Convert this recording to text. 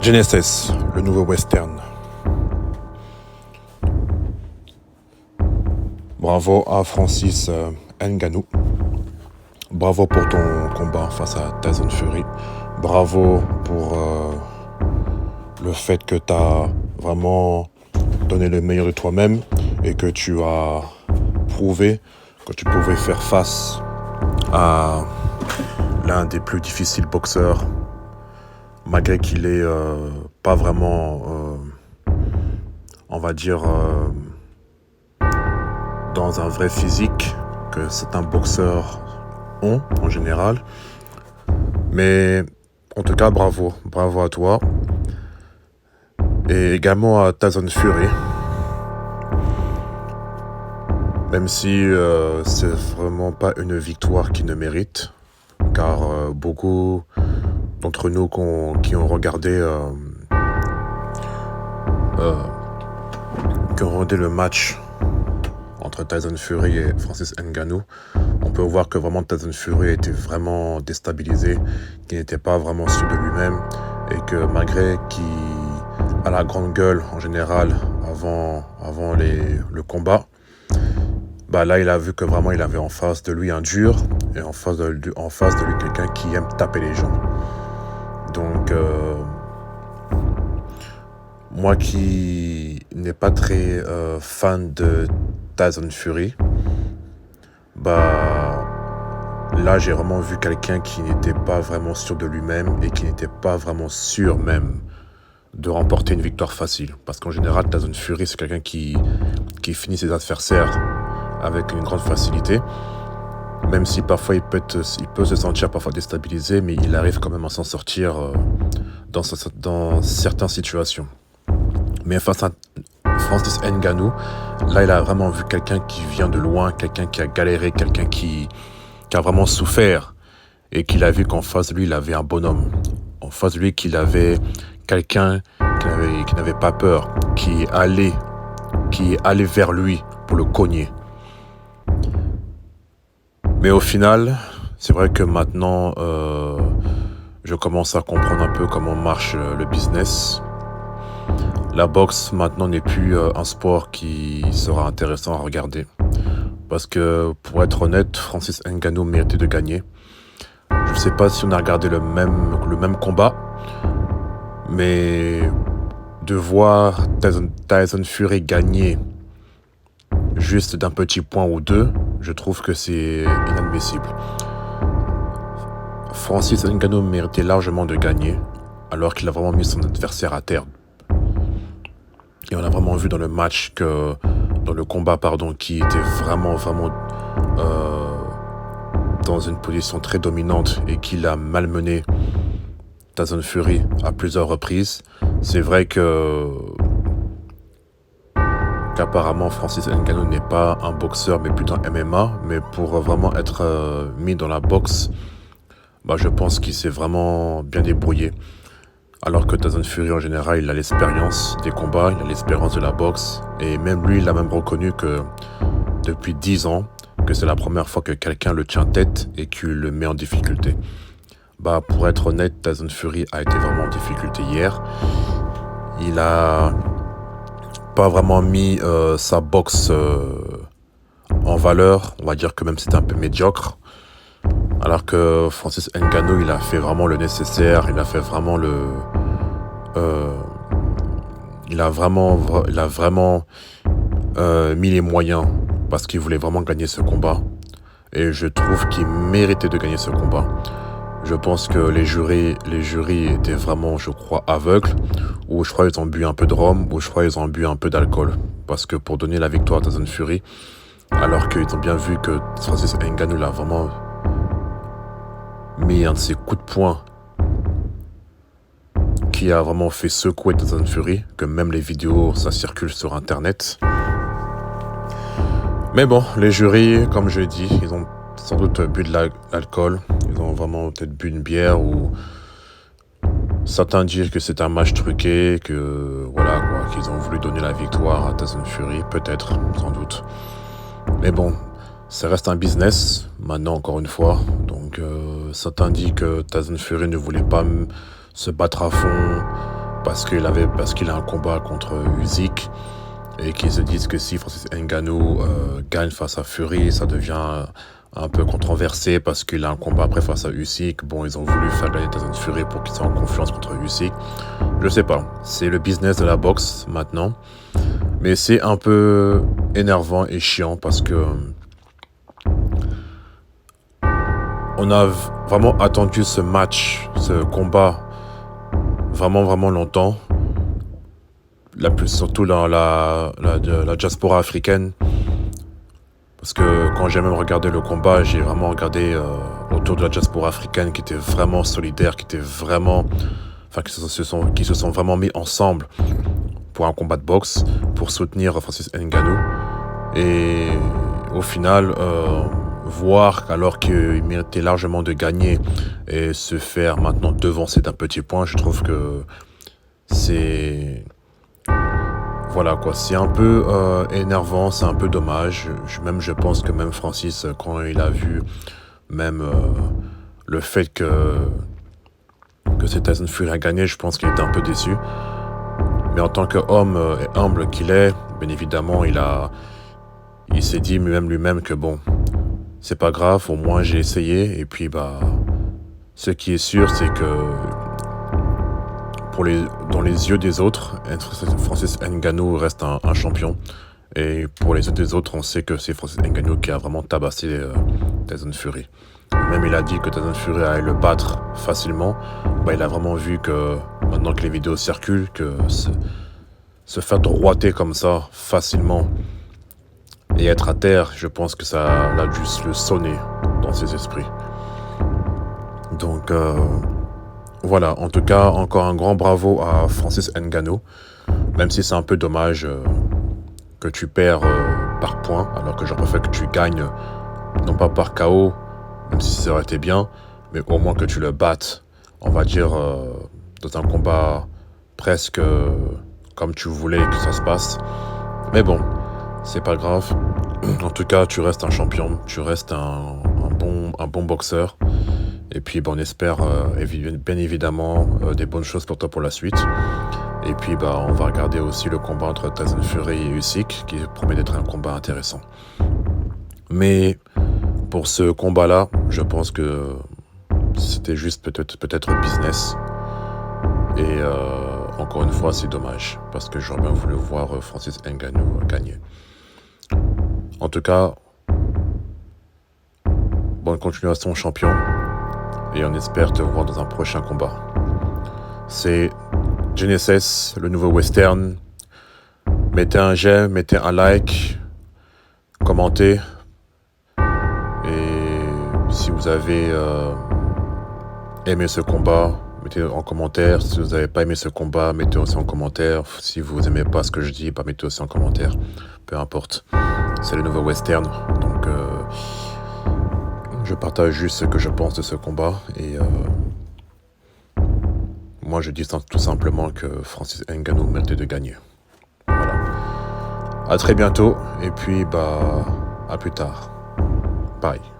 Genesis, le nouveau western. Bravo à Francis Ngannou. Bravo pour ton combat face à Tyson Fury. Bravo pour le fait que tu as vraiment donné le meilleur de toi-même et que tu as prouvé que tu pouvais faire face à l'un des plus difficiles boxeurs, malgré qu'il est pas vraiment, on va dire, dans un vrai physique que certains boxeurs ont en général. Mais en tout cas, bravo à toi. Et également à Tyson Fury. Même si c'est vraiment pas une victoire qu'il ne mérite, car beaucoup d'entre nous qui ont regardé le match entre Tyson Fury et Francis Ngannou, on peut voir que vraiment Tyson Fury était vraiment déstabilisé, qu'il n'était pas vraiment sûr de lui-même et que malgré qu'il a la grande gueule en général avant le combat, bah là il a vu que vraiment il avait en face de lui un dur et en face de lui quelqu'un qui aime taper les gens. Donc moi qui n'ai pas très fan de Tyson Fury, bah là j'ai vraiment vu quelqu'un qui n'était pas vraiment sûr de lui-même et qui n'était pas vraiment sûr même de remporter une victoire facile. Parce qu'en général, Tyson Fury, c'est quelqu'un qui finit ses adversaires avec une grande facilité. Même si parfois il peut se sentir parfois déstabilisé, mais il arrive quand même à s'en sortir dans certaines situations. Mais face à Francis Ngannou, là il a vraiment vu quelqu'un qui vient de loin, quelqu'un qui a galéré, quelqu'un qui a vraiment souffert et qu'il a vu qu'en face de lui il avait un bonhomme. En face de lui qu'il avait quelqu'un qui n'avait pas peur, qui est allé vers lui pour le cogner. Mais au final, c'est vrai que maintenant, je commence à comprendre un peu comment marche le business. La boxe, maintenant, n'est plus un sport qui sera intéressant à regarder. Parce que, pour être honnête, Francis Ngannou méritait de gagner. Je ne sais pas si on a regardé le même combat, mais de voir Tyson Fury gagner juste d'un petit point ou deux, je trouve que c'est inadmissible. Francis Ngannou méritait largement de gagner, alors qu'il a vraiment mis son adversaire à terre. Et on a vraiment vu dans le match dans le combat, qui était vraiment dans une position très dominante et qu'il a malmené Tyson Fury à plusieurs reprises. C'est vrai qu'apparemment Francis Ngannou n'est pas un boxeur mais plutôt un MMA, mais pour vraiment être mis dans la boxe, bah je pense qu'il s'est vraiment bien débrouillé. Alors que Tyson Fury en général, il a l'expérience des combats, il a l'expérience de la boxe, et même lui, il a même reconnu que depuis 10 ans, que c'est la première fois que quelqu'un le tient tête et qu'il le met en difficulté. Bah pour être honnête, Tyson Fury a été vraiment en difficulté hier. Il a pas vraiment mis sa boxe en valeur, on va dire que même c'était un peu médiocre. Alors que Francis Ngannou, il a fait vraiment le nécessaire, il a fait vraiment il a vraiment mis les moyens parce qu'il voulait vraiment gagner ce combat. Et je trouve qu'il méritait de gagner ce combat. Je pense que les jurys étaient vraiment, je crois, aveugles, ou je crois qu'ils ont bu un peu de rhum, ou je crois qu'ils ont bu un peu d'alcool. Parce que pour donner la victoire à Tyson Fury, alors qu'ils ont bien vu que Francis Ngannou l'a vraiment mis un de ses coups de poing qui a vraiment fait secouer Tyson Fury, que même les vidéos, ça circule sur internet. Mais bon, les jurys, comme je l'ai dit, ils ont sans doute bu de l'alcool, ils ont vraiment peut-être bu une bière, ou certains disent que c'est un match truqué, que voilà quoi, qu'ils ont voulu donner la victoire à Tyson Fury, peut-être, sans doute. Mais bon, ça reste un business, maintenant encore une fois. Donc certains disent que Tyson Fury ne voulait pas se battre à fond, parce qu'il a un combat contre Usyk et qu'ils se disent que si Francis Ngannou gagne face à Fury, ça devient un peu controversé parce qu'il a un combat après face à Usyk. Bon, ils ont voulu faire gagner Tyson Fury pour qu'il soit en confiance contre Usyk. Je sais pas, c'est le business de la boxe maintenant. Mais c'est un peu énervant et chiant parce que on a vraiment attendu ce match, ce combat, vraiment longtemps. Surtout dans la diaspora africaine. Parce que quand j'ai même regardé le combat, j'ai vraiment regardé autour de la diaspora africaine qui était vraiment solidaire, qui se sont vraiment mis ensemble pour un combat de boxe, pour soutenir Francis Ngannou. Et au final, voir alors qu'il méritait largement de gagner et se faire maintenant devancer d'un petit point, je trouve que c'est... Voilà quoi, c'est un peu énervant, c'est un peu dommage. Je pense que même Francis, quand il a vu même le fait que c'est Tyson Fury a gagné, je pense qu'il était un peu déçu. Mais en tant qu'homme et humble qu'il est, bien évidemment, il s'est dit lui-même que bon, c'est pas grave, au moins j'ai essayé. Et puis ce qui est sûr, c'est que dans les yeux des autres, Francis Ngannou reste un champion. Et pour les yeux des autres, on sait que c'est Francis Ngannou qui a vraiment tabassé Tyson Fury. Même il a dit que Tyson Fury allait le battre facilement. Il a vraiment vu que, maintenant que les vidéos circulent, que se faire droiter comme ça, facilement, et être à terre, je pense que ça a dû le sonner dans ses esprits. Donc... voilà, en tout cas, encore un grand bravo à Francis Ngannou, même si c'est un peu dommage que tu perds par points, alors que j'aurais préféré que tu gagnes, non pas par KO, même si ça aurait été bien, mais au moins que tu le battes, on va dire, dans un combat presque comme tu voulais que ça se passe. Mais bon, c'est pas grave. En tout cas, tu restes un champion, tu restes un bon boxeur. Et puis on espère bien évidemment des bonnes choses pour toi pour la suite. Et puis on va regarder aussi le combat entre Tyson Fury et Usyk qui promet d'être un combat intéressant. Mais pour ce combat-là, je pense que c'était juste peut-être business. Et encore une fois, c'est dommage parce que j'aurais bien voulu voir Francis Ngannou gagner. En tout cas, bonne continuation champion. Et on espère te voir dans un prochain combat. C'est Genesis, le nouveau western. Mettez un j'aime, mettez un like, commentez. Et si vous avez aimé ce combat, mettez en commentaire. Si vous n'avez pas aimé ce combat, mettez aussi en commentaire. Si vous n'aimez pas ce que je dis, mettez aussi en commentaire. Peu importe. C'est le nouveau western. Donc... je partage juste ce que je pense de ce combat et moi je dis tout simplement que Francis Ngannou méritait de gagner. Voilà. À très bientôt et puis à plus tard. Bye.